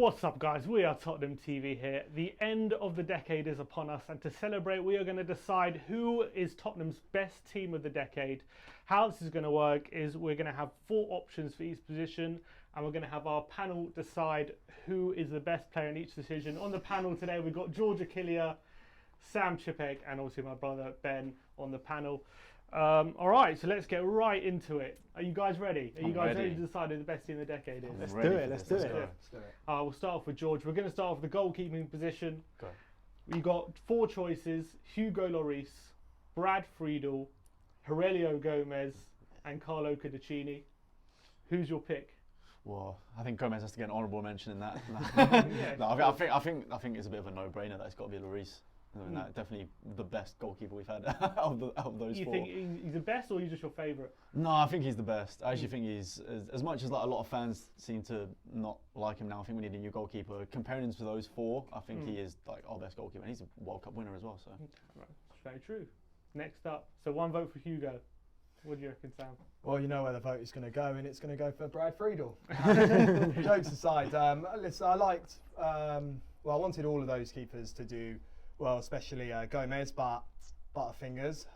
What's up, guys? We are Tottenham TV here. The end of the decade is upon us, and to celebrate, we are going to decide who is Tottenham's best team of the decade. How this is going to work is we're going to have 4 options for each position, and we're going to have our panel decide who is the best player in each decision. On the panel today, we've got George Achillia, Sam Chipek, and obviously my brother Ben on the panel. All right, so let's get right into it. Are you guys ready? Are you guys ready to decide who the best team of the decade is? Let's do it. Let's do it. We'll start off with George. We're going to start off with the goalkeeping position. Go. We've got 4 choices: Hugo Lloris, Brad Friedel, Aurelio Gomez, and Carlo Cudicini. Who's your pick? Well, I think Gomez has to get an honourable mention in that. No, I think it's a bit of a no-brainer that it's got to be Lloris. Definitely the best goalkeeper we've had out of those 4. You think he's the best, or he's just your favourite? No, I think he's the best. I actually think he's, as much as like a lot of fans seem to not like him now, I think we need a new goalkeeper. Comparing him to those 4, I think he is like our best goalkeeper, and he's a World Cup winner as well. So, right. Very true. Next up, so 1 vote for Hugo. What do you reckon, Sam? Well, you know where the vote is going to go, and it's going to go for Brad Friedel. Jokes aside, listen, I wanted all of those keepers to do well, especially Gomez, but butterfingers.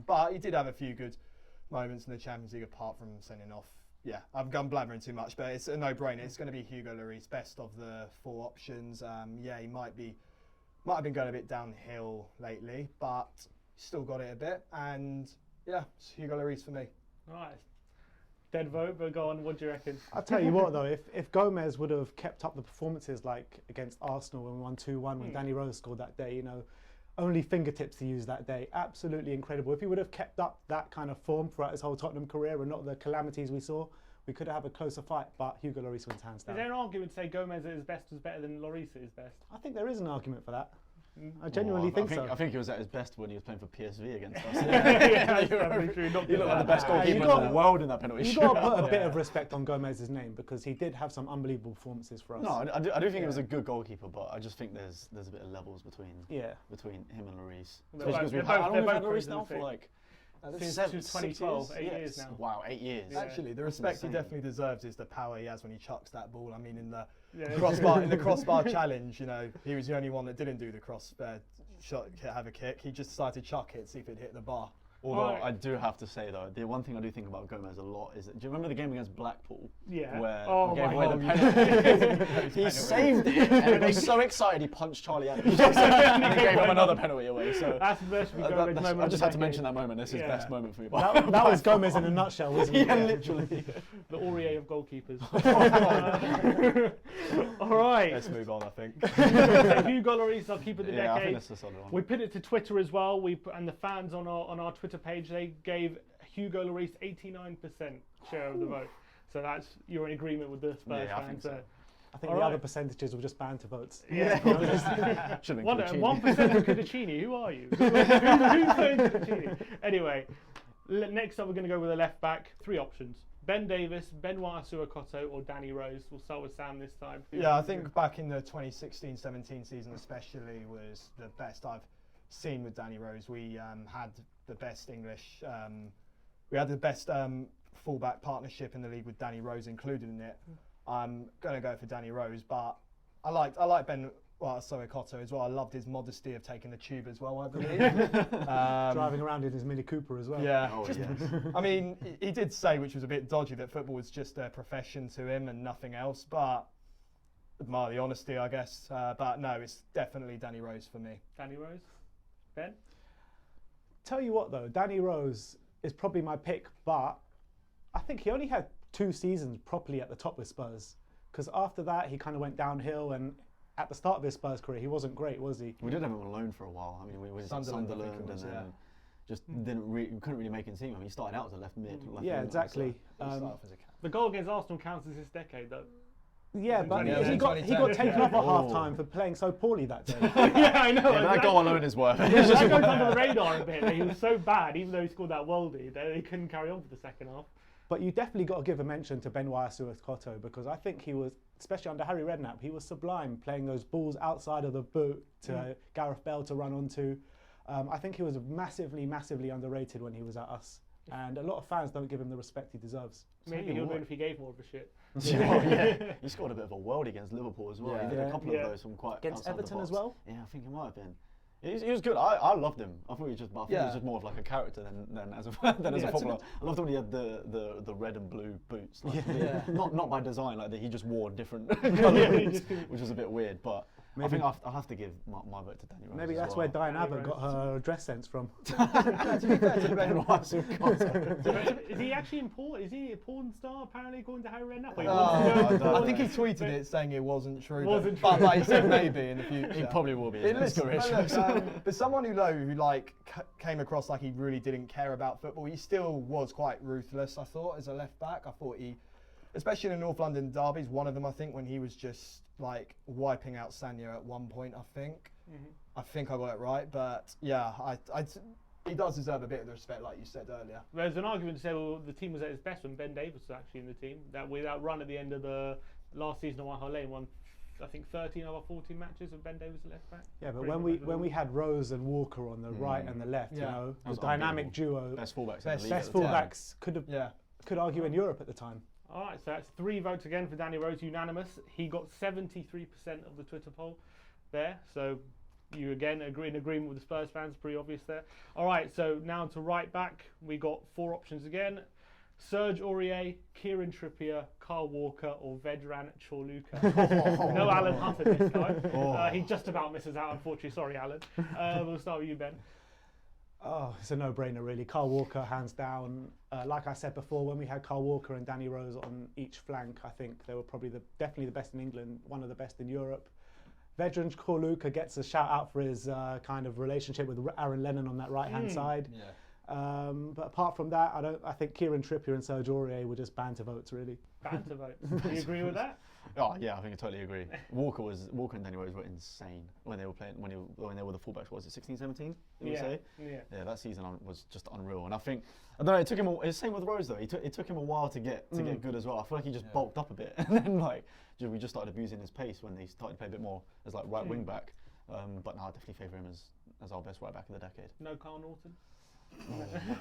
But he did have a few good moments in the Champions League apart from sending off. Yeah, I'm blabbering too much, but it's a no-brainer. It's going to be Hugo Lloris, best of the 4 options. He might have been going a bit downhill lately, but still got it a bit. And yeah, it's Hugo Lloris for me. All right. Dead vote, but go on, what do you reckon? I'll tell you what though, if Gomez would have kept up the performances like against Arsenal when we won 2-1 when Danny Rose scored that day, you know, only fingertips to use that day, absolutely incredible. If he would have kept up that kind of form throughout his whole Tottenham career and not the calamities we saw, we could have a closer fight, but Hugo Lloris wins hands down. Is there an argument to say Gomez at his best was better than Lloris at his best? I think there is an argument for that. I genuinely think so. I think he was at his best when he was playing for PSV against us. That's probably true. He looked like the best goalkeeper in the world in that penalty shootout. You've got to put a bit of respect on Gomez's name because he did have some unbelievable performances for us. No, I do think he was a good goalkeeper, but I just think there's a bit of levels between him and Lloris. Especially because how long have we had Lloris now for like? Since 2012, 8 years now. Wow, 8 years. Yeah. Actually, the respect he definitely deserves is the power he has when he chucks that ball. I mean, in the crossbar challenge, you know, he was the only one that didn't do the crossbar shot, have a kick. He just decided to chuck it, see if it hit the bar. Although I do have to say though, the one thing I do think about Gomez a lot is that, do you remember the game against Blackpool? Yeah. Where he gave away the penalty. He saved it and he was so excited he punched Charlie Adams and he gave him another penalty away. So that's the best moment. I just had to mention that moment. This is best moment for me. That was Gomez in a nutshell, wasn't it? Yeah, literally. The Aurier of goalkeepers. All right. Let's move on, I think. Hugo Lloris, our keeper of the decade. I think that's a solid one. We put it to Twitter as well. And the fans on our Twitter page, they gave Hugo Lloris 89% share of the vote. So you're in agreement with the Spurs fans. I think the other percentages were just banter votes. Yeah. 1% for Cudicini. Who are you? Who's going Cudicini? Anyway, next up we're going to go with a left back. 3 options: Ben Davies, Benoit Assou-Ekotto, or Danny Rose. We'll start with Sam this time. Yeah, I think back in the 2016-17 season especially was the best I've seen with Danny Rose. We had the best English, we had the best fullback partnership in the league with Danny Rose included in it. I'm going to go for Danny Rose, but I like Ben Assou-Ekotto as well. I loved his modesty of taking the tube as well, I believe. Driving around in his Mini Cooper as well. Yeah. I mean, he did say, which was a bit dodgy, that football was just a profession to him and nothing else, but admire the honesty, I guess. But no, it's definitely Danny Rose for me. Danny Rose? Ben? Tell you what though, Danny Rose is probably my pick, but I think he only had 2 seasons properly at the top with Spurs, because after that he kind of went downhill, and at the start of his Spurs career he wasn't great, was he? We did have him on loan for a while. I mean, we was at Sunderland and then just couldn't really make him team. I mean, he started out as a left mid. Exactly. The goal against Arsenal counts as this decade though. Yeah, but he got taken off at half time for playing so poorly that day. Yeah, I know. Yeah, that goal alone is worth it. That goes under the radar a bit. He was so bad, even though he scored that worldie, they couldn't carry on for the second half. But you definitely got to give a mention to Benoit Assou-Ekotto, because I think he was, especially under Harry Redknapp, he was sublime playing those balls outside of the boot to Gareth Bale to run onto. I think he was massively, massively underrated when he was at us. and a lot of fans don't give him the respect he deserves. Maybe he'll win if he gave more of a shit. Yeah, he scored a bit of a world against Liverpool as well. Yeah. He did a Yeah. couple of those from quite Against outside the Everton as box. well? Yeah, I think it might have been. He was good. I loved him. I thought he was just, I think he Yeah. was just more of like a character than as a than as a Yeah. footballer. I loved when he had the red and blue boots. Like, Yeah. not by design. Like he just wore different Yeah, colour he boots, just- which was a bit weird. But I Maybe- think I'll have to give my vote to Danny Rose. Maybe as that's well. where Diane Danny Abbott got Rose. her dress sense from. To be fair to Ben Ben White's of course. Is he actually important? Is he a porn star apparently according to Harry Redknapp? Or he Oh, wants to go- I think he tweeted it saying it wasn't true. Wasn't but true. he said maybe in the future. He probably will be. It in his listen, career. but, look, but someone who like came across like he really didn't care about football. He still was quite ruthless. I thought as a left back. I thought he, especially in the North London derbies, one of them I think when he was just like wiping out Sanya at one point. I think I got it right, but yeah, he does deserve a bit of the respect, like you said earlier. There's an argument to say, well, the team was at its best when Ben Davies was actually in the team. That with that run at the end of the last season at Whitehall Lane, won I think 13 over 14 matches with Ben Davies at left back. Yeah, but Pretty when much we like the- had Rose and Walker on the right and the left, you Yeah. know, That the was dynamic unbeatable. duo, Best fullbacks. Best- in the league best at the time. fullbacks Yeah. could argue in Europe at the time. All right, so that's 3 votes again for Danny Rose, unanimous. He got 73% of the Twitter poll there. So you again agree in agreement with the Spurs fans, pretty obvious there. All right, so now to right back, we got 4 options again. Serge Aurier, Kieran Trippier, Kyle Walker, or Vedran Chorluka. No Alan Hunter this time. He just about misses out, unfortunately. Sorry, Alan. We'll start with you, Ben. Oh, it's a no-brainer, really. Carl Walker, hands down. Like I said before, when we had Carl Walker and Danny Rose on each flank, I think they were probably definitely the best in England, one of the best in Europe. Vedran Chorluka gets a shout out for his kind of relationship with Aaron Lennon on that right-hand side. Yeah. But apart from that, I think Kieran Trippier and Serge Aurier were just banter votes, really. Banter votes. Do you agree with that? Oh yeah, I think I totally agree. Walker and Danny Rose were insane when they were playing when they were the fullbacks. What was it 16, 17? Did we say? Yeah, that season was just unreal. And I think I don't know. It took him. It's the same with Rose though. It took him a while to get good as well. I feel like he just bulked up a bit, and then we just started abusing his pace when he started to play a bit more as like right wing back. But no, I definitely favour him as our best right back of the decade. No Carl Norton?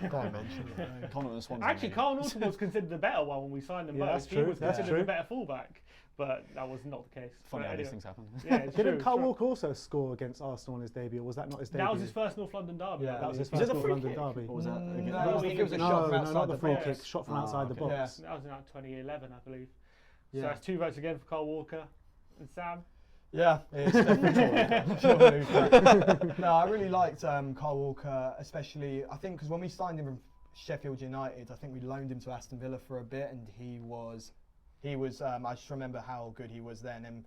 Can't mention it. Connor and Swansea. Actually, maybe. Carl Norton was considered the better one when we signed them Yeah, both. that's He true, was that's considered true. the better fullback, but that was not the case. Funny But how these anyway. things happen. Yeah, it's Didn't true, Carl true. Walker also score against Arsenal on his debut, or was that not his debut? That was his first North London derby. Yeah, That was his Was first it a North free London kick? derby. Or was that against- No, I think it was a shot No, from no, outside not the free box. kick, shot from outside the okay. box. That was in like 2011, I believe. Yeah. So that's 2 votes again for Carl Walker. And Sam? Yeah, it's definitely Chorluka. No, I really liked Carl Walker, especially I think because when we signed him from Sheffield United, I think we loaned him to Aston Villa for a bit, and he was. I just remember how good he was then, and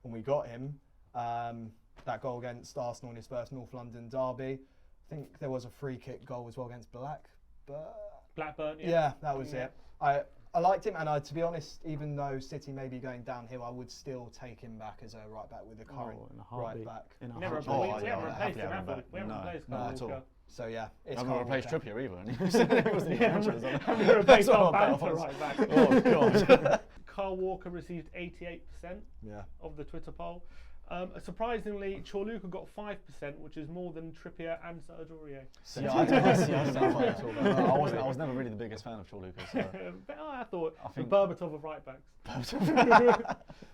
when we got him, that goal against Arsenal in his first North London derby. I think there was a free kick goal as well against Blackburn? Yeah, that was Yeah. it. I liked him, and to be honest, even though City may be going downhill, I would still take him back as a right back with the current in a right heartbeat. back. In a Never heartbeat. Oh, we yeah, haven't I'll replaced happily him, have have him we? back. We haven't No, replaced not Carl at all. Walker. So yeah, it's I'm Carl gonna replace Walker. Trippier either. And he wasn't even mentioned as well. I'm going to replace That's our what I'm banter about. right back. Oh god. Carl Walker received 88% Yeah. of the Twitter poll. Surprisingly, Chorluka got 5%, which is more than Trippier and Serge Aurier. Yeah, I don't know at all. I was never really the biggest fan of Chorluka. So. But I thought I the think- Berbatov of right backs.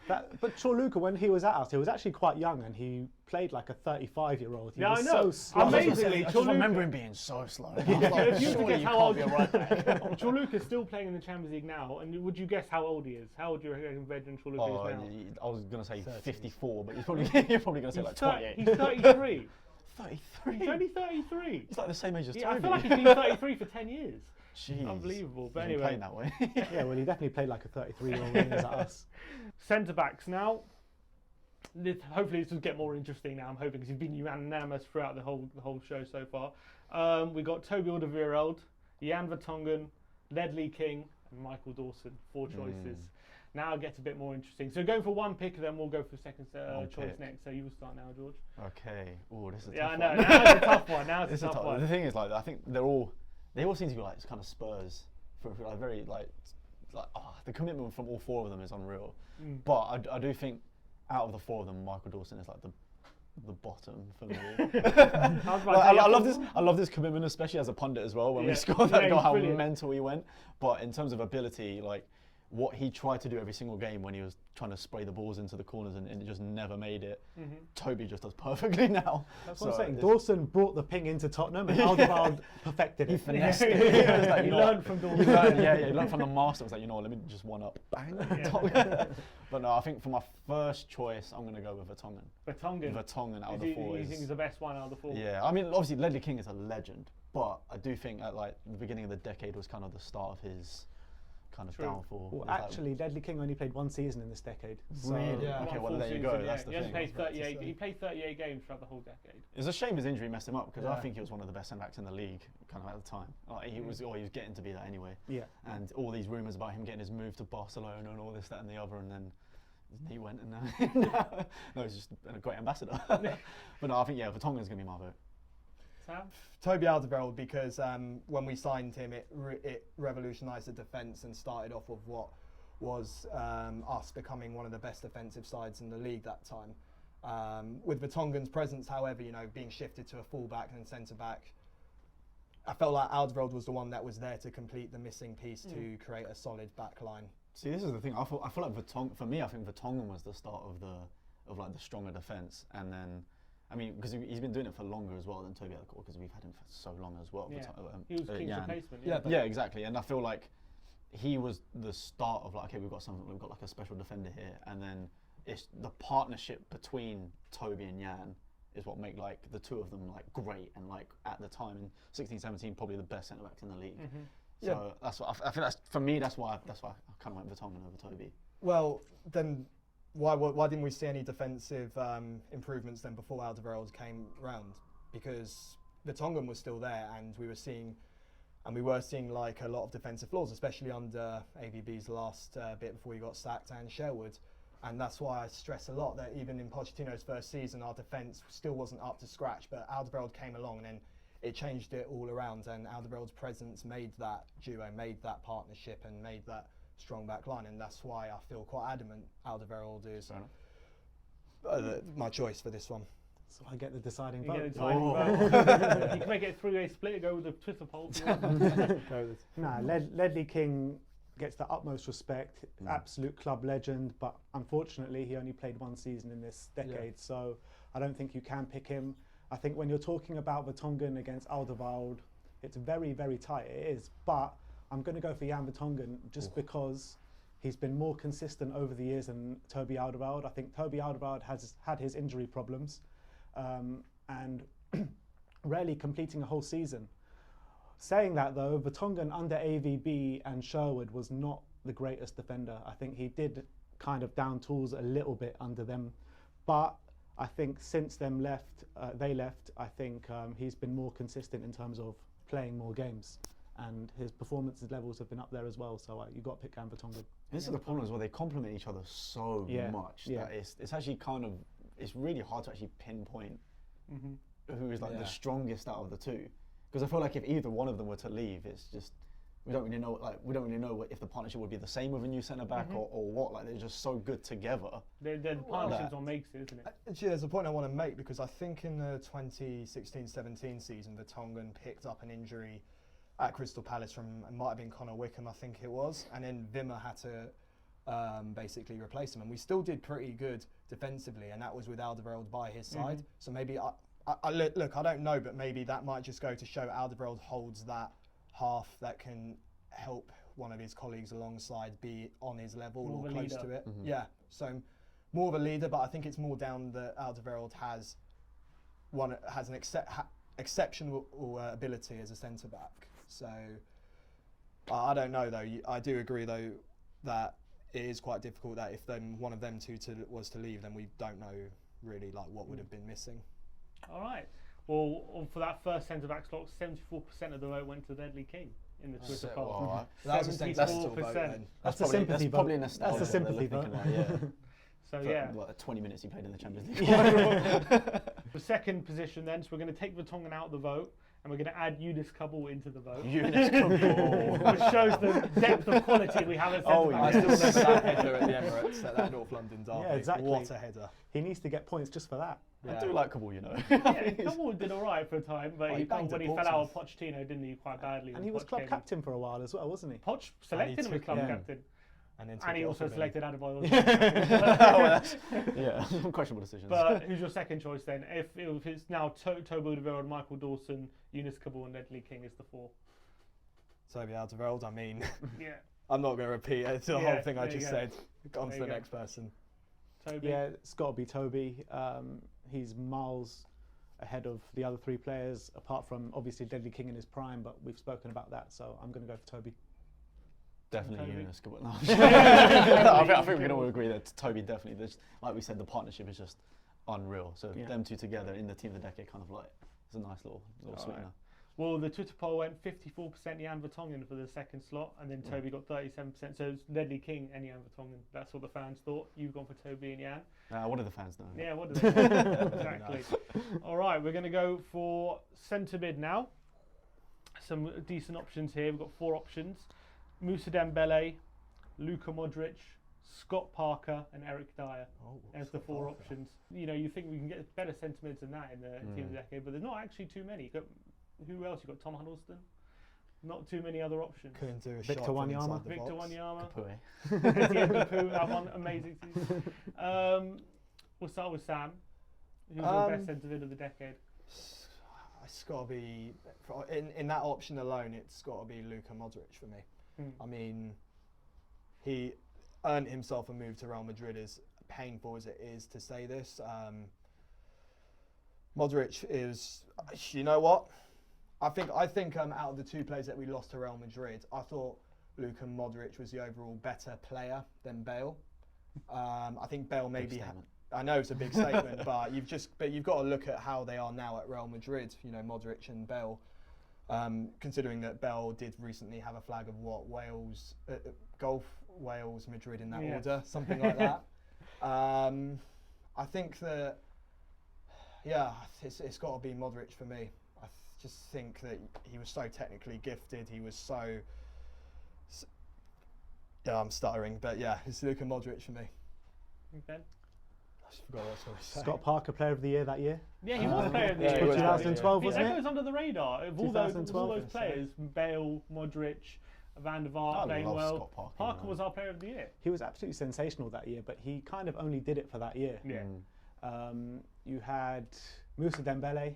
But Chorluka, when he was at us, he was actually quite young, and he played like a 35-year-old. He Yeah, was I know. so slow. Amazingly, I just remember him being so slow. I was like, If you were to surely guess you how can't old be a right back. Chorluka's still playing in the Champions League now, and would you guess how old he is? How old do you reckon Vedran Chorluka Oh, is now? I was gonna say 30s. 54, but you're probably gonna say like 28. He's 33. 33. He's only 33. He's like the same age as Yeah, I Toby. feel like he's been 33 for 10 years. Jeez. Unbelievable. But He's been anyway, playing that way. Yeah, well, he definitely played like a 33-year-old when he was at us. centre backs now. Hopefully this will get more interesting now. I'm hoping because you've been unanimous throughout the whole show so far. We got Toby Alderweireld, Jan Vertonghen, Ledley King, and Michael Dawson. 4 choices. Now it gets a bit more interesting. So going for one pick, then we'll go for second choice pick. next. So you will start now, George. Okay. Oh, this is a Yeah, I tough know. one. Now it's a tough one. Now it's This a is tough The one. thing is, like, I think they all seem to be like kind of Spurs for like very the commitment from all 4 of them is unreal. But I do think out of the 4 of them, Michael Dawson is like the bottom for me. I love this commitment, especially as a pundit as well. When we scored that goal, how mental he went. But in terms of ability, like what he tried to do every single game when he was trying to spray the balls into the corners and it just never made it. Toby just does perfectly now. That's what I'm saying. Dawson brought the ping into Tottenham and Alderweireld perfected it. He finessed it. He learned from Dawson. He learned from the master. It was like, you know what, let me just one up. Bang. But no, I think for my first choice, I'm going to go with Vertonghen. Vertonghen out of the four. You think he's the best one out of the four? Yeah, I mean, obviously Ledley King is a legend, but I do think at like the beginning of the decade was kind of the start of his kind of downfall. Well, actually, Ledley King only played one season in this decade. So Okay, well there you go. That's the thing. He played 38 games throughout the whole decade. It's a shame his injury messed him up because I think he was one of the best centre backs in the league, kind of at the time. Like, he was getting to be that anyway. Yeah. And all these rumours about him getting his move to Barcelona and all this, that, and the other, and then he went and no, he's just a great ambassador. But no, I think Vertonghen's going to be my vote. Sam? Toby Alderweireld, because when we signed him, it revolutionised the defence and started off with what was us becoming one of the best defensive sides in the league that time. With Vertonghen's presence, however, being shifted to a full-back and centre back, I felt like Alderweireld was the one that was there to complete the missing piece to create a solid back line. See, this is the thing. I feel like for me, I think Vertonghen was the start of the stronger defence, and then. I mean, because he's been doing it for longer as well than Toby Alderweireld, because we've had him for so long as well. Yeah. He was King's replacement. Yeah, exactly. And I feel like he was the start of like, okay, we've got like a special defender here, and then it's the partnership between Toby and Jan is what make like the two of them like great, and like at the time in 16-17 probably the best centre backs in the league. So that's what I think. That's for me. That's why I kind of went Vertonghen over Toby. Well, then. Why didn't we see any defensive improvements then before Alderweireld came round? Because Vertonghen was still there, and we were seeing like a lot of defensive flaws, especially under AVB's last bit before he got sacked, and Sherwood. And that's why I stress a lot that even in Pochettino's first season, our defence still wasn't up to scratch. But Alderweireld came along, and then it changed it all around. And Alderweireld's presence made that duo, made that partnership, and made that strong back line, and that's why I feel quite adamant Alderweireld is my choice for this one. So I get the deciding vote. You can make it a 3-way split, go with the Twitter poll. Ledley King gets the utmost respect, absolute club legend, but unfortunately he only played one season in this decade, so I don't think you can pick him. I think when you're talking about Vertonghen against Alderweireld, it's very, very tight, it is, but I'm going to go for Jan Vertonghen just because he's been more consistent over the years than Toby Alderweireld. I think Toby Alderweireld has had his injury problems and rarely completing a whole season. Saying that though, Vertonghen under AVB and Sherwood was not the greatest defender. I think he did kind of down tools a little bit under them, but I think since they left, I think he's been more consistent in terms of playing more games. And his performance levels have been up there as well, so you've got to pick Jan Vertonghen. This is the problem as well, they complement each other so much that it's actually it's really hard to actually pinpoint who is like the strongest out of the two. Because I feel like if either one of them were to leave, it's just, we don't really know if the partnership would be the same with a new centre-back or what, like they're just so good together. The partnership's what makes it, isn't it? Actually, there's a point I want to make, because I think in the 2016-17 season, Vertonghen picked up an injury at Crystal Palace from, it might have been Connor Wickham, I think it was, and then Wimmer had to basically replace him, and we still did pretty good defensively, and that was with Alderweireld by his side. So maybe, look, I don't know, but maybe that might just go to show Alderweireld holds that half that can help one of his colleagues alongside be on his level or close to it. Yeah, so more of a leader, but I think it's more down that Alderweireld has an exceptional ability as a centre back. So I don't know though. I do agree though that it is quite difficult that if one of them two was to leave, then we don't know really like what would have been missing. All right. Well, for that first centre back slot, 74% of the vote went to Ledley King in the Twitter poll. That was a 74%. That's a sympathy vote. Probably nostalgia. That's a sympathy vote. So what, 20 minutes he played in the Champions League. The second position then, so we're going to take Vertonghen out of the vote, and we're going to add Yunus Kabul into the vote. Yunus Kabul. Which shows the depth of quality we have at centre back. I still remember that header at the Emirates, at that North London derby. Yeah, exactly. What a header. He needs to get points just for that. I do like Kabul, you know. Yeah, Kabul did all right for a time, but Oh, he he banged when at he fell out of Portsmouth. Pochettino, didn't he, quite badly? And when he was Poch club came in. captain for a while as well, wasn't he? Poch selected him as took club him. captain. And, then And he took it also off of him. selected Adebayo. Yeah, questionable decisions. But who's your second choice then? If it's now Toby Alderweireld, Michael Dawson, Yunus Kabul, and Ledley King is the four. Toby Alderweireld, I mean, Yeah. I'm not going to repeat the Yeah, whole thing I there you just go. said. On to There the you go. next person. Toby. Yeah, it's got to be Toby. He's miles ahead of the other three players, apart from obviously Ledley King in his prime, but we've spoken about that, so I'm going to go for Toby. Definitely Toby. Yunus Kabul. No, I think we can all agree that Toby definitely, like we said, the partnership is just unreal. So them two together in the team of the decade, kind of like, it's a nice little sweetener. Right. Well, the Twitter poll went 54% Jan Vertonghen for the second slot, and then Toby got 37%. So it's Ledley King and Jan Vertonghen. That's what the fans thought. You've gone for Toby and Jan. What do the fans know? Yeah, what do they think? Exactly. All right, we're going to go for centre mid now. Some decent options here. We've got 4 options. Moussa Dembele, Luka Modric, Scott Parker and Eric Dyer. There's the 4 options. You know, you think we can get better centre mids than that in the team of the decade, but there's not actually too many. Who else? You've got Tom Huddleston. Not too many other options. Couldn't do a Victor shot from Wanyama. inside the Victor box. Wanyama. Capoue. Etienne Capoue, that one amazing season. We'll start with Sam. Who's your best centre mid of the decade? It's got to be, in that option alone, it's got to be Luka Modric for me. I mean, he earned himself a move to Real Madrid, as painful as it is to say this. Modric is, you know what? I think out of the 2 players that we lost to Real Madrid, I thought Luka Modric was the overall better player than Bale. I think Bale maybe. I know it's a big statement, but you've got to look at how they are now at Real Madrid. You know, Modric and Bale. Considering that Bale did recently have a flag of Wales, Gulf, Wales, Madrid in that order, something like that. I think that, it's got to be Modric for me. I just think that he was so technically gifted. He was so I'm stuttering, but it's Luka Modric for me. Ben? I forgot what I was going to say. Scott Parker, Player of the Year that year. Yeah, he was player of the yeah, year. he was 2012, wasn't That it? goes under the radar. Of all 2012, those players, Bale, Modric, Van der Vaart I playing love well. Scott Parker, Parker man. was our player of the year. He was absolutely sensational that year, but he kind of only did it for that year. Yeah. You had Moussa Dembele.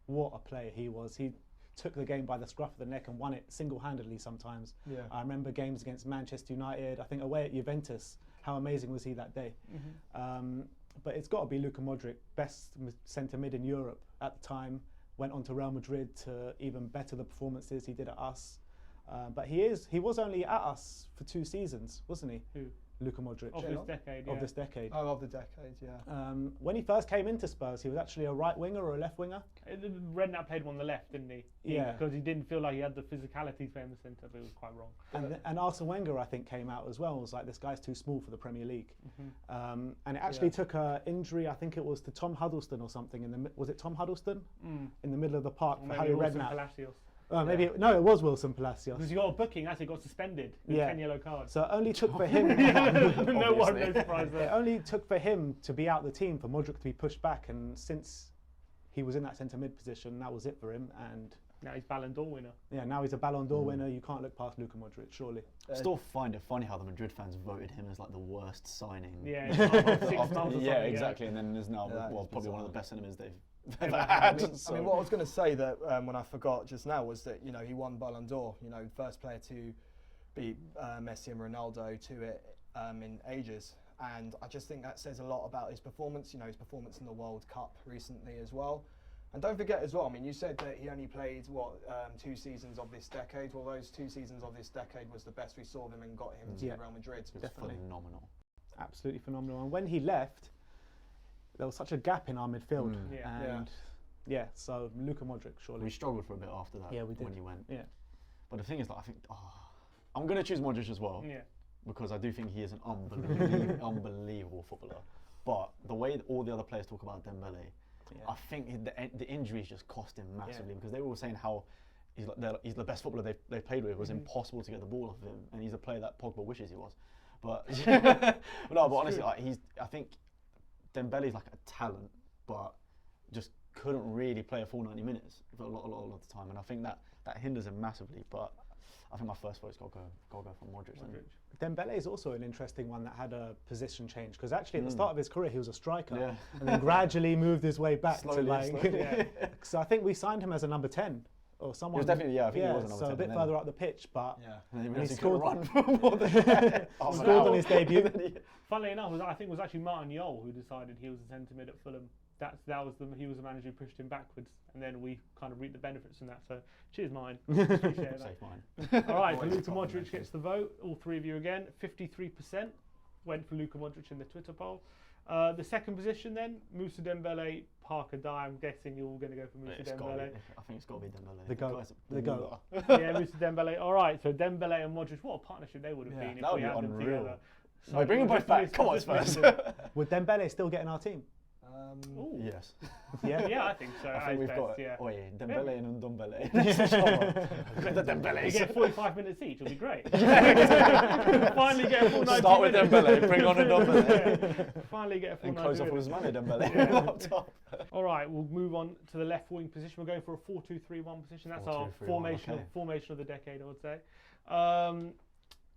What a player he was. He took the game by the scruff of the neck and won it single-handedly sometimes. Yeah. I remember games against Manchester United, I think away at Juventus. How amazing was he that day? But it's got to be Luka Modric, best centre mid in Europe at the time. Went on to Real Madrid to even better the performances he did at us. But he was only at us for 2 seasons, wasn't he? Who? Luka Modric. Of this decade, Of this decade. Oh, of the decade, yeah. When he first came into Spurs, he was actually a right winger or a left winger. Redknapp played him on the left, didn't he? Yeah. Because he didn't feel like he had the physicality to play in the centre, but it was quite wrong. And Arsene Wenger, I think, came out as well. It was like, this guy's too small for the Premier League. And it actually took an injury, I think it was to Tom Huddleston or something. Was it Tom Huddleston? In the middle of the park for Harry Redknapp. Palacios. Maybe no, it was Wilson Palacios. Because he got a booking, actually got suspended with 10 yellow cards. So it only took for him. No surprise It there. only took for him to be out the team for Modric to be pushed back, and since he was in that centre mid position, that was it for him. And Now he's Ballon d'Or winner. yeah, now he's a Ballon d'Or winner. You can't look past Luka Modric, surely. I still find it funny how the Madrid fans voted him as like the worst signing. Yeah, it's like 6 months or something. Yeah, exactly. And then there's now Yeah, that is probably one of the bizarre. best cinemas they've ever had. I mean, what I was going to say that when I forgot just now was that, you know, he won Ballon d'Or, you know, first player to beat Messi and Ronaldo to it in ages. And I just think that says a lot about his performance, you know, his performance in the World Cup recently as well. And don't forget as well, I mean, you said that he only played, 2 seasons of this decade. Well, those 2 seasons of this decade was the best we saw of him and got him to Real Madrid. It was Definitely. phenomenal. Absolutely phenomenal. And when he left, there was such a gap in our midfield. Yeah. And so Luka Modric, surely. We struggled for a bit after that. Yeah, we did. When he went. Yeah. But the thing is, like, I think I'm going to choose Modric as well. Yeah. Because I do think he is an unbelievable footballer. But the way that all the other players talk about Dembele, I think the injuries just cost him massively because they were all saying how he's the best footballer they've played with. It was impossible to get the ball off of him, and he's a player that Pogba wishes he was. But no, but honestly, like, I think Dembele's like a talent, but just couldn't really play a full 90 minutes for a lot of the time, and I think that hinders him massively. But I think my first vote's got to go from Modric. Dembele is also an interesting one that had a position change because actually at the start of his career he was a striker and then gradually moved his way back slowly. So I think we signed him as a number 10 or someone. He was definitely I think he was a number 10. So a bit further up the pitch, but and he scored run scored on his debut. Funnily enough, I think it was actually Martin Jol who decided he was a centre mid at Fulham. He was the manager who pushed him backwards, and then we kind of reaped the benefits from that. So cheers, Martin. Appreciate Safe mine. All right, so Luka Modric gets the vote. All three of you again. 53% went for Luka Modric in the Twitter poll. The second position then, Moussa Dembele, Parker Dye. I'm guessing you're all going to go for Moussa Dembele. I think it's got to be Dembele. The goat. Yeah, Moussa Dembele. All right, so Dembele and Modric. What a partnership they would have been if we had them together. So bring them both back. Come on, Spurs. Would Dembele still get in our team? Yes. Yeah, I think so. I think we've got Dembele and Ndombele. The Dembele. We get 45 minutes each. It'll be great. Finally get a full 90 Start with minutes. Dembele. Bring on Ndombele. Finally get a full 90 minutes. And close off with Ousmane Dembele up top. All right, we'll move on to the left wing position. We're going for a 4-2-3-1 position. That's our formation of the decade, I would say.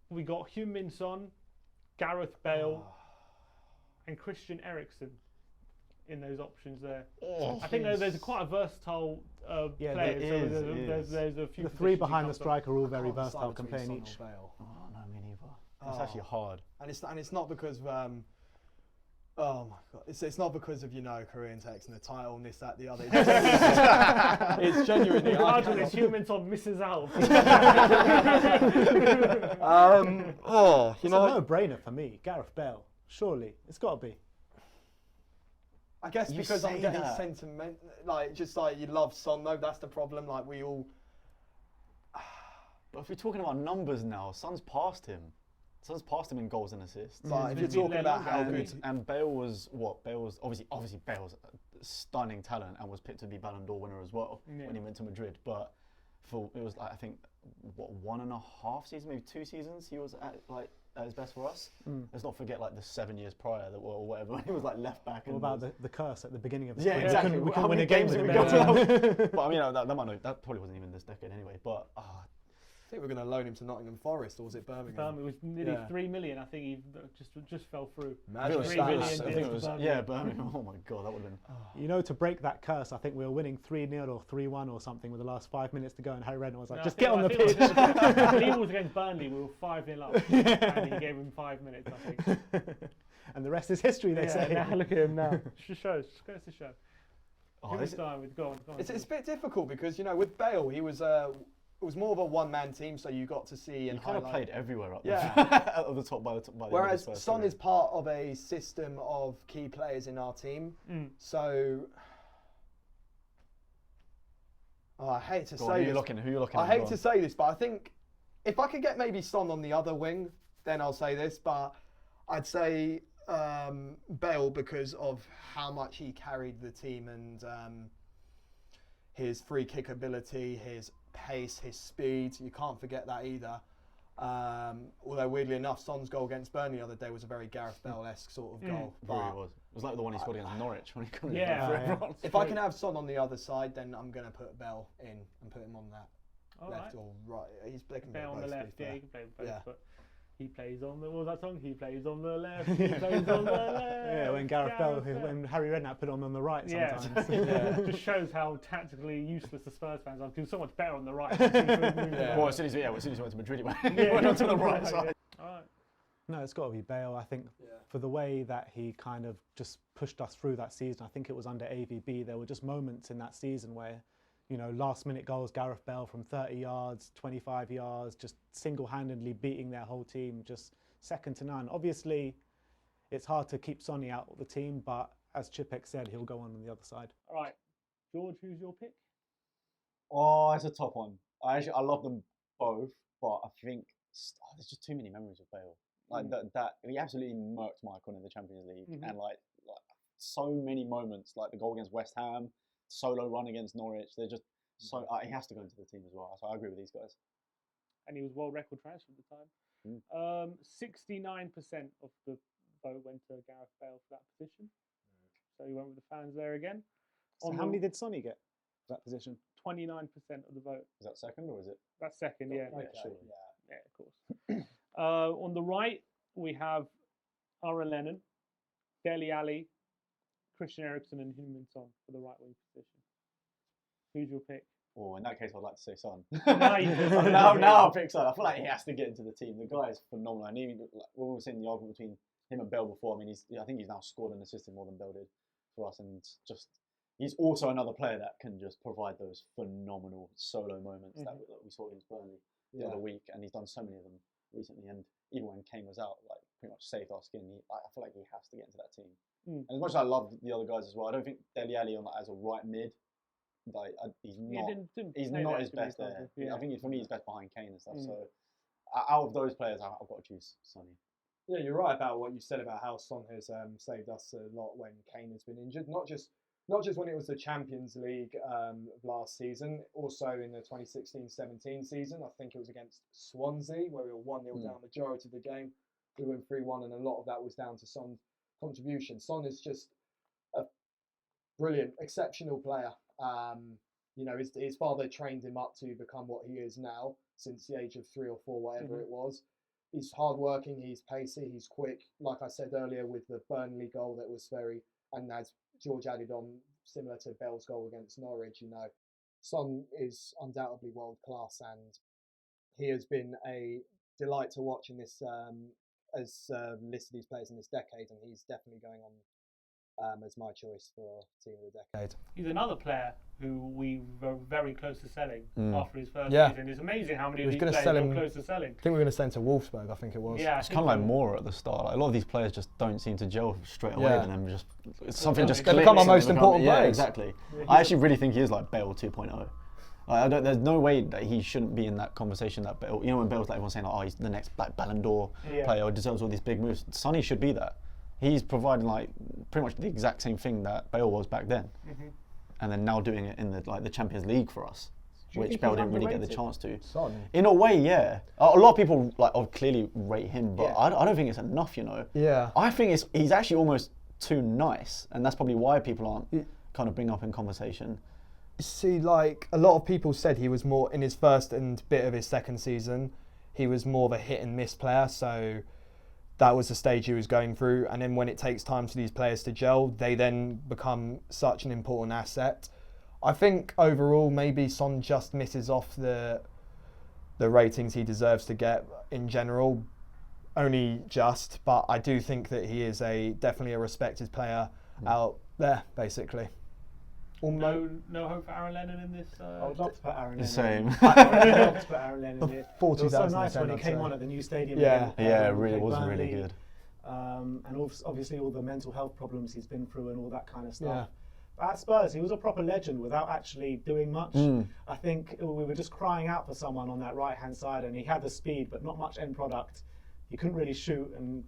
We got Heung-min Son, Gareth Bale, and Christian Eriksen in those options there. I think there's quite a versatile player. There's a few. The three behind the striker are all very versatile, can play in each. No, me neither. It's actually hard. And it's not because of oh my god! It's not because of Korean text and the title and this, that, the other. It's genuinely. It's Heung-min Son misses out. It's a no-brainer for me. Gareth Bale, surely it's got to be. I guess because I'm getting sentiment, you love Son though. That's the problem. Like we all. But if we're talking about numbers now, Son's passed him. Son's passed him in goals and assists. But if you're talking about how good, and Bale was what? Bale was obviously Bale's a stunning talent and was picked to be Ballon d'Or winner as well when he went to Madrid. But it was like I think 1.5 seasons, maybe 2 seasons, he was at his best for us. Let's not forget the 7 years prior or whatever when he was left back. What about the curse at the beginning of the season? Exactly. We couldn't win a game with him. But I mean, that probably wasn't even this decade anyway. But I think we're going to loan him to Nottingham Forest, or was it Birmingham? It was nearly 3 million. I think he just fell through. Imagine 3 million. I think it was Birmingham. Oh my god, that would have been. To break that curse, I think we were winning 3-0 or 3-1 or something with the last 5 minutes to go, and Harry Redknapp was like, "Just get on the pitch." I believe it was against Burnley. We were 5-0 up, and he gave him 5 minutes, I think. And the rest is history. They say. Now look at him now. Just goes to show. Go on. It's a bit difficult because with Bale, he was. It was more of a one-man team, so you got to see and kind of played everywhere up there. At the top by the Whereas Son is part of a system of key players in our team. So I hate to say this. Who you looking? I hate to say this, but I think if I could get maybe Son on the other wing, then I'll say this. But I'd say Bale because of how much he carried the team and his free kick ability, his pace, his speed. You can't forget that either. Although weirdly enough, Son's goal against Burnley the other day was a very Gareth Bale-esque sort of goal. It really was. It was like the one he scored against Norwich when he couldn't for everyone. If I can have Son on the other side, then I'm going to put Bale in and put him on that left or right. They can Bale on the left. Yeah, he can play both. Yeah. But he plays on the. What was that song? He plays on the left. He plays on the left. Yeah, when when Harry Redknapp put him on the right sometimes. It just shows how tactically useless the Spurs fans are. Because so much better on the right. Well, as soon as he went to Madrid, he went on to the right side. All right. No, it's got to be Bale. I think for the way that he kind of just pushed us through that season. I think it was under AVB. There were just moments in that season where, last-minute goals, Gareth Bale from 30 yards, 25 yards, just single-handedly beating their whole team, just second to none. Obviously, it's hard to keep Sonny out of the team, but as Chipek said, he'll go on the other side. All right. George, who's your pick? Oh, it's a top one. I love them both, but I think there's just too many memories of Bale. That he absolutely murked Michael in the Champions League, and so many moments, like the goal against West Ham, solo run against Norwich. They're just so he has to go into the team as well. So I agree with these guys. And he was world record transfer at the time. 69% of the vote went to Gareth Bale for that position. So he went with the fans there again. So how many did Sonny get for that position? 29% of the vote. Is that second or is it? That's second, yeah. Okay. Yeah, of course. On the right, we have Aaron Lennon, Dele Alli, Christian Eriksen, and Heung-min Son for the right wing position. Who's your pick? Oh, in that case, I'd like to say Son. Now I'll pick Son. I feel like he has to get into the team. The guy is phenomenal. And even like, when we were saying the argument between him and Bale before, I mean, I think he's now scored and assisted more than Bale did for us. And just he's also another player that can just provide those phenomenal solo moments that we saw against Burnley the other week. And he's done so many of them recently. And even when Kane was out, like pretty much saved our skin. I feel like he has to get into that team. And as much as I love the other guys as well, I don't think Dele Alli as a right mid. Like he's not his best there. Yeah. I think for me he's best behind Kane and stuff. So out of those players, I've got to choose Sonny. Yeah, you're right about what you said about how Son has saved us a lot when Kane has been injured. Not just when it was the Champions League of last season, also in the 2016-17 season. I think it was against Swansea where we were 1-0 down majority of the game. We went 3-1, and a lot of that was down to Son's contribution. Son is just a brilliant, exceptional player. His father trained him up to become what he is now since the age of 3 or 4, whatever it was. He's hardworking, he's pacey, he's quick. Like I said earlier with the Burnley goal that was and as George added on, similar to Bale's goal against Norwich, Son is undoubtedly world class, and he has been a delight to watch in this as list of these players in this decade, and he's definitely going on as my choice for team of the decade. He's another player who we were very close to selling after his first season. It's amazing how many of these players were close to selling. I think we were going to send him to Wolfsburg, I think it was. Yeah, it's kind of like Moura at the start. Like, a lot of these players just don't seem to gel straight away, and then something just clicks. They become our most important players. Yeah, exactly. I actually really think he is like Bale 2.0. There's no way that he shouldn't be in that conversation. That Bale, when Bale's like everyone's saying, he's the next Ballon d'Or player or deserves all these big moves. Sonny should be that. He's providing like pretty much the exact same thing that Bale was back then, and then now doing it in the Champions League for us, which Bale didn't really get the chance to. Sonny. In a way, yeah. A lot of people clearly rate him, but I don't think it's enough. Yeah. I think he's actually almost too nice, and that's probably why people aren't kind of bring up in conversation. See, like a lot of people said he was more in his first and bit of his second season, he was more of a hit and miss player. So that was the stage he was going through. And then when it takes time for these players to gel, they then become such an important asset. I think overall, maybe Son just misses off the ratings he deserves to get in general, only just. But I do think that he is definitely a respected player out there, basically. No hope for Aaron Lennon in this. I would love to put Aaron Lennon. The same. I would love to put Aaron Lennon in it. It was so nice when he came on at the new stadium. Yeah, it really was really good. And obviously all the mental health problems he's been through and all that kind of stuff. Yeah. But at Spurs, he was a proper legend without actually doing much. I think we were just crying out for someone on that right-hand side, and he had the speed, but not much end product. He couldn't really shoot and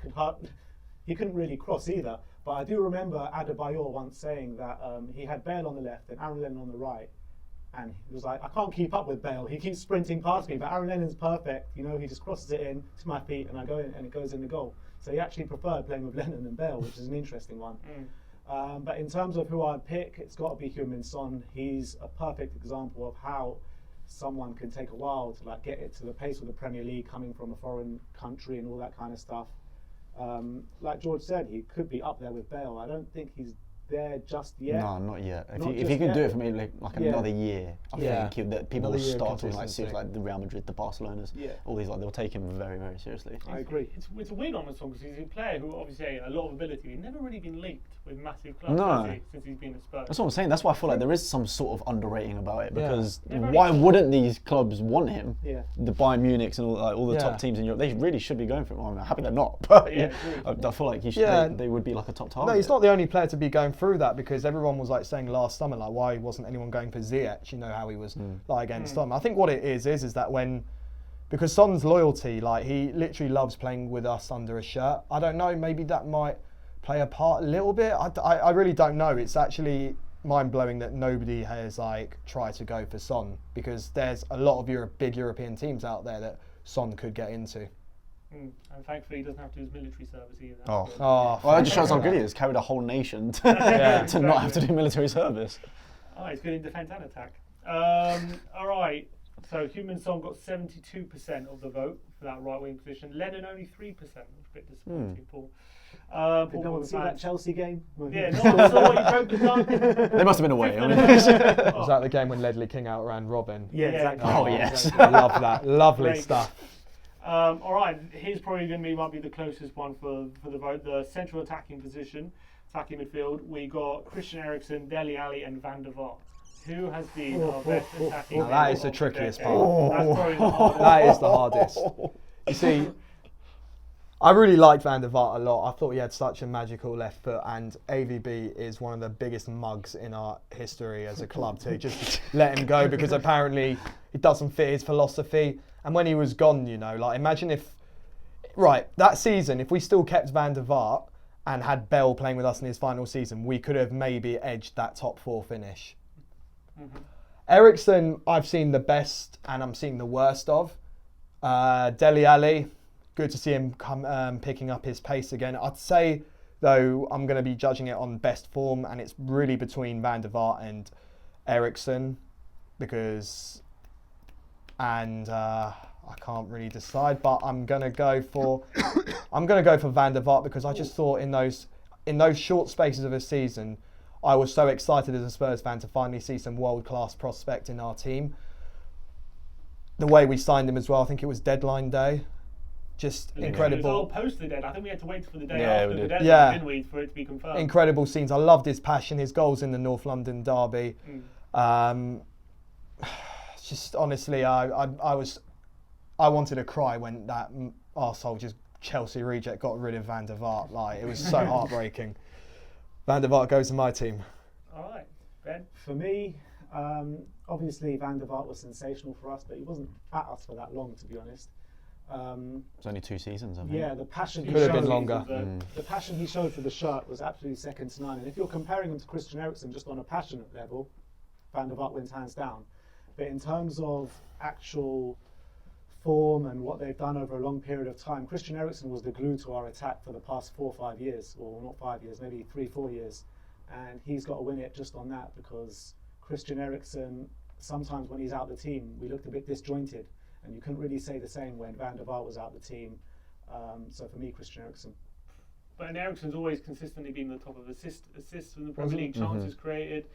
he couldn't really cross either. But I do remember Adebayor once saying that he had Bale on the left and Aaron Lennon on the right. And he was like, I can't keep up with Bale. He keeps sprinting past me, but Aaron Lennon's perfect. He just crosses it in to my feet and I go in and it goes in the goal. So he actually preferred playing with Lennon and Bale, which is an interesting one. But in terms of who I'd pick, it's got to be Heung-min Son. He's a perfect example of how someone can take a while to get it to the pace of the Premier League, coming from a foreign country and all that kind of stuff. Like George said, he could be up there with Bale. I don't think he's there just yet. No, not yet. If he could do it for me like another year, I think that people will start talking like the Real Madrid, the Barcelonas, all these they'll take him very, very seriously. I agree. It's a weird on this one because he's a player who obviously had a lot of ability. He's never really been linked with massive clubs since he's been at Spurs. That's what I'm saying. That's why I feel like there is some sort of underrating about it because why wouldn't these clubs want him? Yeah. The Bayern Munichs and all the top teams in Europe, they really should be going for him. I'm happy they're not, but I feel like they would be like a top target. No, he's not the only player to be going through that because everyone was saying last summer why wasn't anyone going for Ziyech? How he was against them. I think what it is that because Son's loyalty, he literally loves playing with us under a shirt. I don't know, maybe that might play a part a little bit. I really don't know. It's actually mind-blowing that nobody has tried to go for Son, because there's a lot of big European teams out there that Son could get into. And thankfully he doesn't have to do his military service either. Well, that just shows how good he is. Carried a whole nation to not have to do military service. Oh, he's good in defence and attack. All right. So Heung-min Son got 72% of the vote for that right wing position. Lennon only 3%, which is a bit disappointing. Paul. Did no one see that Chelsea game? Yeah, no one saw what you broke the gun. They must have been away. Was that the game when Ledley King outran Robin? Yeah, exactly. Oh yes, love that. Lovely Great stuff. All right, here's probably going to be might be the closest one for the vote. The central attacking position, attacking midfield. We got Christian Eriksen, Dele Alli, and Van der Vaart. Who has been our best attacking? Now that is the trickiest part. That's probably the hardest. That is the hardest. You see, I really liked Van der Vaart a lot. I thought he had such a magical left foot, and AVB is one of the biggest mugs in our history as a club to just let him go, because apparently it doesn't fit his philosophy. And when he was gone, imagine if, that season, if we still kept Van der Vaart and had Bell playing with us in his final season, we could have maybe edged that top 4 finish. Eriksen, I've seen the best and I'm seeing the worst of. Dele Alli, good to see him picking up his pace again. I'd say, though, I'm going to be judging it on best form, and it's really between Van der Vaart and Eriksen, I can't really decide, but I'm going to go for Van der Vaart, because I just thought in those short spaces of a season, I was so excited as a Spurs fan to finally see some world-class prospect in our team. The way we signed him as well, I think it was deadline day. Just incredible. It was all post the deadline. I think we had to wait for the day Yeah, after we the did. deadline, didn't we, for it to be confirmed. Incredible scenes. I loved his passion, his goals in the North London derby. Just honestly, I wanted to cry when that arsehole just Chelsea reject got rid of Van der Vaart. It was so heartbreaking. Van der Vaart goes to my team. All right, Ben. For me, obviously Van der Vaart was sensational for us, but he wasn't at us for that long, to be honest. It's only 2 seasons, I think. Yeah, the passion he Could have showed. been longer. The passion he showed for the shirt was absolutely second to none. And if you're comparing him to Christian Eriksen just on a passionate level, Van der Vaart wins hands down. But in terms of actual form and what they've done over a long period of time, Christian Eriksen was the glue to our attack for the past 4 or 5 years, or not 5 years, maybe 3-4 years. And he's got to win it just on that, because Christian Eriksen, sometimes when he's out the team, we looked a bit disjointed. And you couldn't really say the same when Van der Vaart was out the team. So for me, Christian Eriksen. But Eriksen's always consistently been the top of assists in the Premier League, chances created.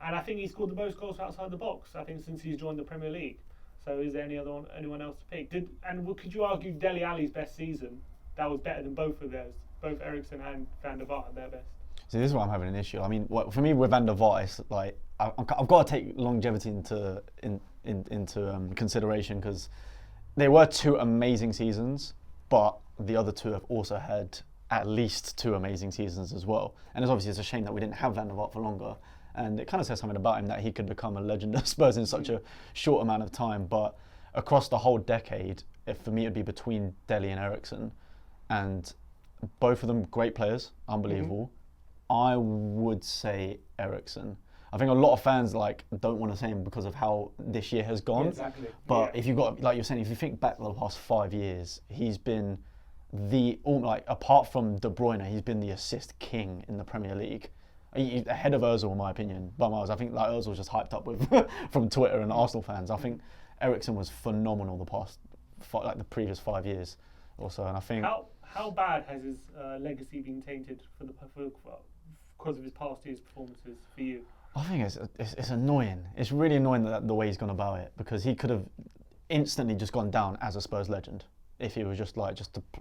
And I think he scored the most goals outside the box, I think, since he's joined the Premier League. So is there anyone else to pick? Could you argue Dele Alli's best season, that was better than both of theirs? Both Eriksen and Van der Vaart at their best. See, this is why I'm having an issue. I mean, for me with Van der Vaart, it's like I've got to take longevity into consideration, because they were 2 amazing seasons, but the other 2 have also had at least 2 amazing seasons as well. And it's a shame that we didn't have Van der Vaart for longer. And it kind of says something about him that he could become a legend of Spurs in such a short amount of time. But across the whole decade, for me, it would be between Dele and Eriksen. And both of them great players, unbelievable. I would say Eriksen. I think a lot of fans don't want to say him because of how this year has gone. Yeah, exactly. But if you've got, like you're saying, if you think back the past 5 years, he's been apart from De Bruyne, he's been the assist king in the Premier League. He's ahead of Ozil, in my opinion, by miles. I think Ozil was just hyped up with from Twitter and Arsenal fans. I think Eriksen was phenomenal the previous 5 years or so, and I think. How bad has his legacy been tainted because of his past year's performances for you? I think it's annoying. It's really annoying the way he's gone about it, because he could have instantly just gone down as a Spurs legend if he was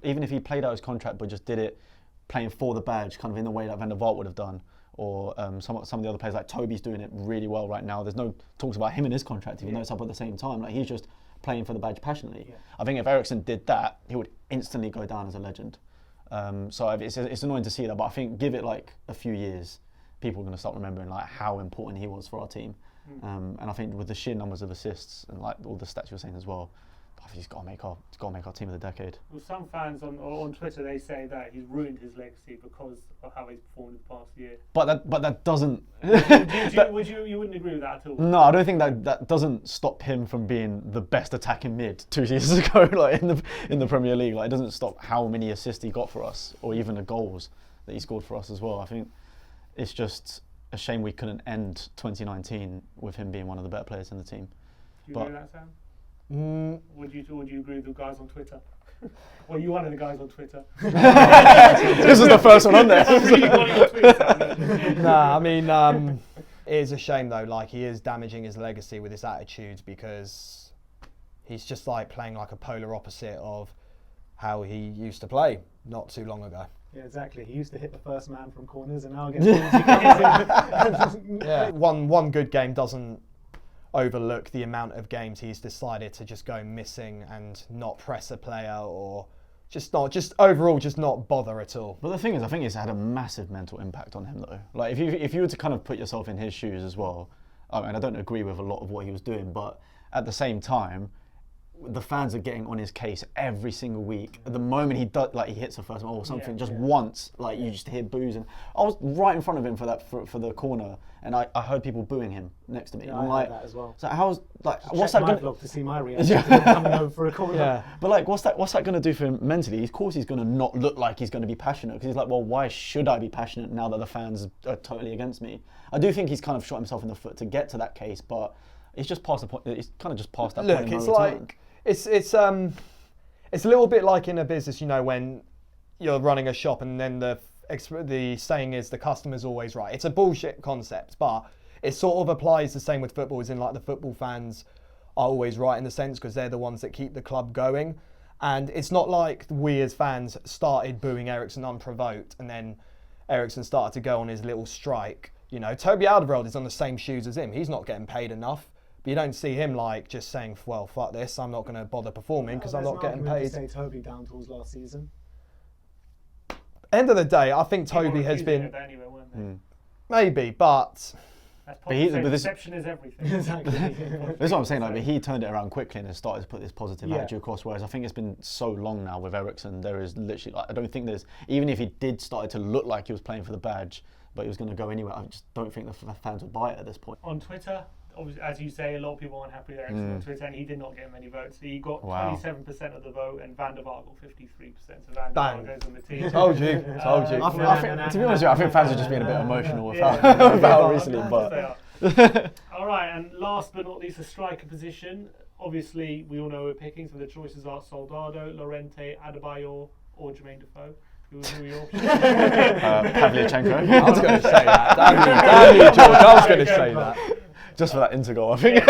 even if he played out his contract but just did it playing for the badge, kind of in the way that Van der Vaart would have done. Or some of the other players, like Toby's doing it really well right now. There's no talks about him in his contract, even though it's up at the same time. He's just playing for the badge passionately. Yeah. I think if Eriksen did that, he would instantly go down as a legend. So it's annoying to see that, but I think give it a few years, people are going to start remembering how important he was for our team. And I think with the sheer numbers of assists and all the stats you were saying as well, He's got to make our team of the decade. Well, some fans on Twitter, they say that he's ruined his legacy because of how he's performed the past year. But that doesn't. You wouldn't agree with that at all? No, I don't think that doesn't stop him from being the best attacking mid 2 seasons ago, like in the Premier League. Like, it doesn't stop how many assists he got for us, or even the goals that he scored for us as well. I think it's just a shame we couldn't end 2019 with him being one of the better players in the team. Do you agree with that, Sam? Would you agree with the guys on Twitter? Well, you're one of the guys on Twitter. This is the first one on there. Nah, I mean, it is a shame though. Like, he is damaging his legacy with his attitudes, because he's just like playing like a polar opposite of how he used to play not too long ago. Yeah, exactly. He used to hit the first man from corners, and now yeah. One good game doesn't overlook the amount of games he's decided to just go missing and not press a player, or just overall not bother at all. But the thing is, I think it's had a massive mental impact on him though. Like, if you were to kind of put yourself in his shoes as well, and I don't agree with a lot of what he was doing, but at the same time, the fans are getting on his case every single week. At the moment he does, like, he hits the first one or something, once, like, you just hear boos, and I was right in front of him for the corner, and I heard people booing him next to me. Yeah, and I'm I like, heard that as well. So how's, like, what's Check that my going vlog to see my reaction to coming over for a corner? Yeah. But like, what's that going to do for him mentally? Of course, he's going to not look like he's going to be passionate, because he's like, well, why should I be passionate now that the fans are totally against me? I do think he's kind of shot himself in the foot to get to that case, but it's just past the point. It's kind of just past that point. Look, it's like it's a little bit like in a business, you know, when you're running a shop and then the saying is the customer's always right. It's a bullshit concept, but it sort of applies the same with football, as in, like, the football fans are always right in the sense because they're the ones that keep the club going. And it's not like we as fans started booing Eriksen unprovoked and then Eriksen started to go on his little strike. You know, Toby Alderweireld is on the same shoes as him. He's not getting paid enough. But you don't see him like just saying, well, fuck this, I'm not going to bother performing because I'm not getting paid. Say Toby down tools last season. End of the day, I think Toby has been... Maybe, but... Perception is everything. Exactly. That's what I'm saying. Like, but he turned it around quickly and has started to put this positive attitude across. Whereas I think it's been so long now with Eriksen. There is literally, like, I don't think there's, even if he did start to look like he was playing for the badge, but he was going to go anywhere, I just don't think the fans would buy it at this point. On Twitter, obviously, as you say, a lot of people are unhappy with Eriksen on Twitter, and he did not get many votes. He got 27% of the vote, and Van der Vaart got 53%. So Van der Vaart goes on the team. Told you. I think, to be honest with you, I think fans are just being a bit emotional with how recently, but... All right, and last but not least, the striker position. Obviously, we all know we're picking, so the choices are Soldado, Llorente, Adebayor, or Jermaine Defoe. Who are your options? Pavlyuchenko. I was going to say that. Damn you, George. I was going to say that. Just for that Intergoal, I think.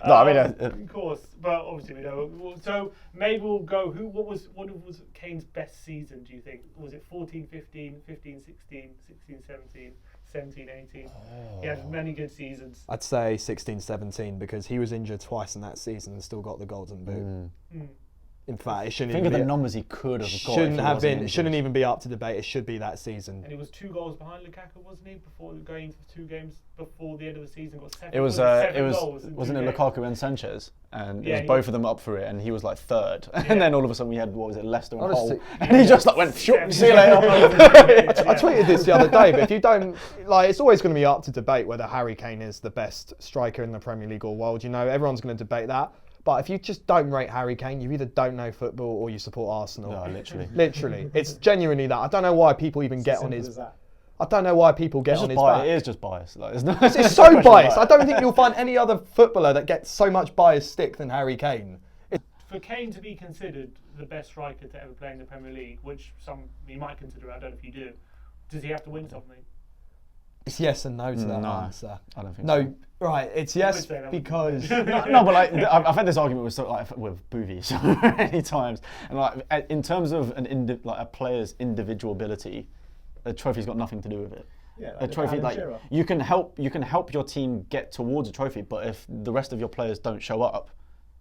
No, I mean, of course, but obviously we know. So maybe we'll go. What was Kane's best season? Do you think? Was it 14-15, 15-16, 16-17, 17-18? He had many good seasons. I'd say 16-17 because he was injured twice in that season and still got the Golden Boot. In fact, it shouldn't. Think even of the be numbers he could have got. Shouldn't have been. Shouldn't even be up to debate. It should be that season. And he was 2 goals behind Lukaku, wasn't he? Before going to 2 games before the end of the season, got 7. It was. Wasn't it Lukaku and Sanchez? And it was both of them up for it, and he was like 3rd. And then all of a sudden we had, what was it, Leicester and Hull, and he just like went, see you later. I tweeted this the other day, but if you don't, like, it's always going to be up to debate whether Harry Kane is the best striker in the Premier League or world. You know, everyone's going to debate that. But if you just don't rate Harry Kane, you either don't know football or you support Arsenal. No, literally. Literally. It's genuinely that. I don't know why people even get on his... I don't know why people get on his back. It is just bias. Like, it's so biased. I don't think you'll find any other footballer that gets so much biased stick than Harry Kane. For Kane to be considered the best striker to ever play in the Premier League, which some you might consider, I don't know if you do, does he have to win something? It's yes and no to that answer. I don't think no, so. Right, it's yes because... no, but like, I've had this argument with Boovies so many times. And like, in terms of a player's individual ability, a trophy's got nothing to do with it. Yeah, a trophy, like, you can help your team get towards a trophy, but if the rest of your players don't show up,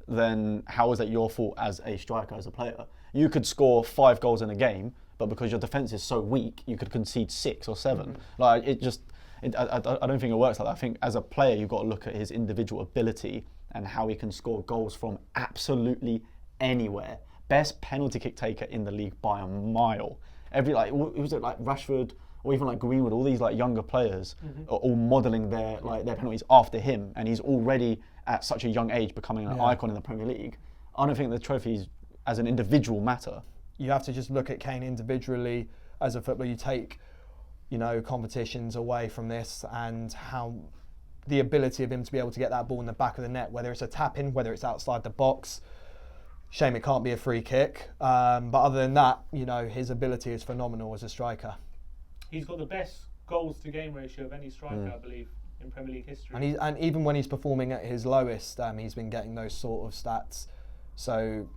then how is that your fault as a striker, as a player? You could score 5 goals in a game, but because your defence is so weak, you could concede 6 or 7. Like, I don't think it works like that. I think as a player, you've got to look at his individual ability and how he can score goals from absolutely anywhere. Best penalty kick taker in the league by a mile. Was it like Rashford or even like Greenwood? All these like younger players are all modelling their penalties after him, and he's already at such a young age becoming an icon in the Premier League. I don't think the trophies as an individual matter. You have to just look at Kane individually as a footballer. You take, competitions away from this, and how the ability of him to be able to get that ball in the back of the net, whether it's a tap in, whether it's outside the box. Shame it can't be a free kick. But other than that, his ability is phenomenal as a striker. He's got the best goals to game ratio of any striker, I believe, in Premier League history. And even when he's performing at his lowest, he's been getting those sort of stats. So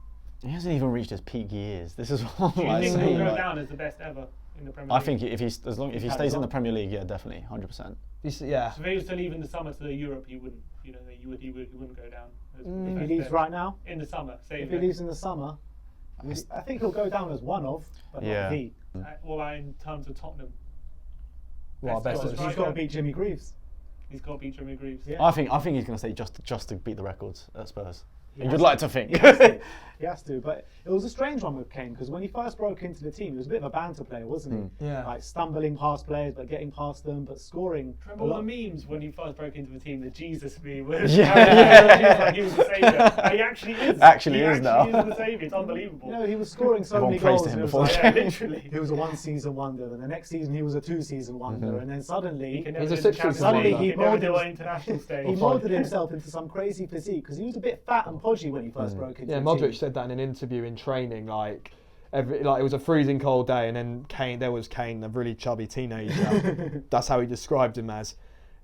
he hasn't even reached his peak years. This is what Do you think he'll go down as the best ever in the Premier League? I think if he stays in the Premier League, yeah, definitely, 100%. Yeah. So if he was to leave in the summer to Europe, he wouldn't. He wouldn't go down. If he leaves right now, in the summer, if he leaves in the summer, I think he'll go down as one of, but not the. What about in terms of Tottenham? Well, he's got to beat Jimmy Greaves. He's got to beat Jimmy Greaves. Yeah. I think he's going to stay just to beat the records at Spurs. You'd like to think. He has to, but it was a strange one with Kane because when he first broke into the team, he was a bit of a banter player, wasn't he? Yeah. Like stumbling past players, but getting past them, but scoring. Remember all the memes when he first broke into the team? The Jesus meme. Like he was the saviour. And he actually is. He actually is now. the saviour. It's unbelievable. He was scoring so Everyone many praised goals. him before. Literally. He was a one-season wonder, and the next season he was a two-season wonder, and then suddenly He's a six-season wonder. he molded moulded himself into some crazy physique because he was a bit fat and podgy when he first broke into the team. Modric said that in an interview in training, it was a freezing cold day, and then Kane, a really chubby teenager. That's how he described him as.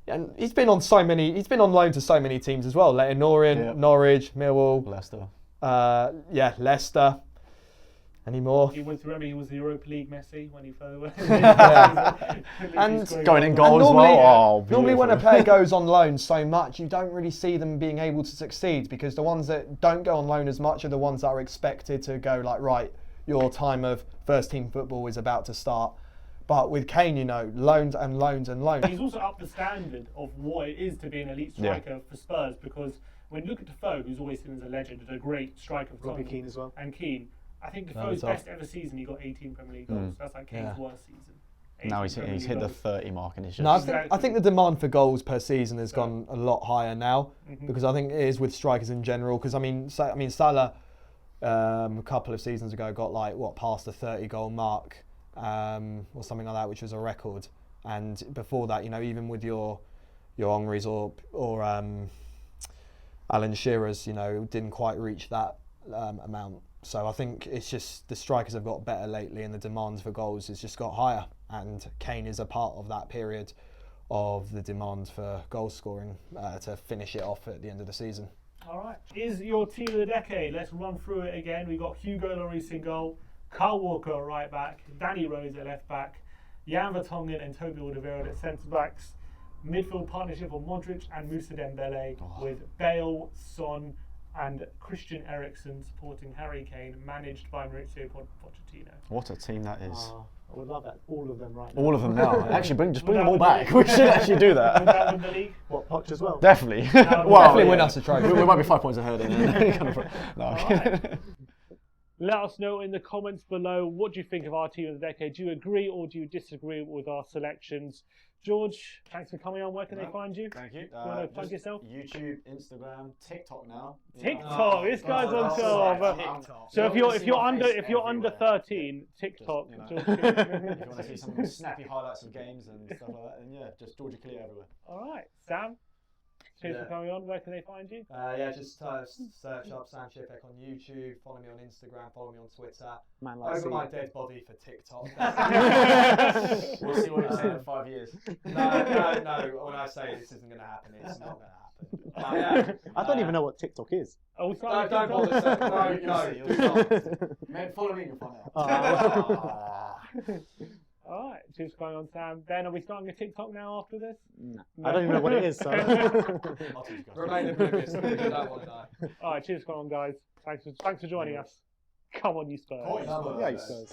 And he's been on loan to so many teams as well. Leighton Orient, Norwich, Millwall, Leicester. Leicester. Any more? He was the Europa League Messi when he first went. And going in goal as well. Normally when a player goes on loan so much, you don't really see them being able to succeed, because the ones that don't go on loan as much are the ones that are expected to go right, your time of first team football is about to start. But with Kane, loans and loans and loans. He's also upped the standard of what it is to be an elite striker for Spurs, because when you look at Defoe, who's always seen as a legend and a great striker for Robbie Keane as well. And Keane, I think Defoe's best ever season, he got 18 Premier League goals. That's like Kane's worst season. Now he's hit the 30 mark, and it's just. No, I think the demand for goals per season has gone a lot higher now, because I think it is with strikers in general. Because Salah, a couple of seasons ago, got past the 30-goal mark, or something like that, which was a record. And before that, even with your Henrys or Alan Shearer's, didn't quite reach that amount. So I think it's just the strikers have got better lately, and the demands for goals has just got higher. And Kane is a part of that period of the demand for goal scoring to finish it off at the end of the season. All right. Is your team of the decade? Let's run through it again. We've got Hugo Lloris in goal, Kyle Walker at right back, Danny Rose at left back, Jan Vertonghen and Toby Alderweireld at centre backs. Midfield partnership of Modric and Moussa Dembele with Bale, Son and Christian Eriksen supporting Harry Kane, managed by Maurizio Pochettino. What a team that is. I would love that. All of them right now. All of them now. Actually, bring them all back. We should actually do that. Would that win the league? What, Poch as well? Definitely. Definitely win us a trophy. We might be 5 points ahead. Let us know in the comments below, what do you think of our team of the decade? Do you agree or do you disagree with our selections? George, thanks for coming on. Where can they find you? Thank you. You want to plug yourself? YouTube, Instagram, TikTok now. TikTok. This guy's on TikTok. So if you're under 13, TikTok. If you want to see some snappy highlights of games and stuff like that, then just Georgia Clear everywhere. All right, Sam. Cheers for coming on. Where can they find you? Just search up Sam Shipek on YouTube, follow me on Instagram, follow me on Twitter. Over my dead body for TikTok. We'll see what you say in 5 years. No. When I say this isn't going to happen, it's not going to happen. I don't even know what TikTok is. Oh, don't bother saying no. Man, follow me, you'll find out. All right, cheers for going on, Sam. Ben, are we starting a TikTok now after this? No. I don't even know what it is, so. Remain oblivious, because you don't want to die. All right, cheers for going on, guys. Thanks for joining us. Come on, you Spurs. Oh, yeah, you Spurs.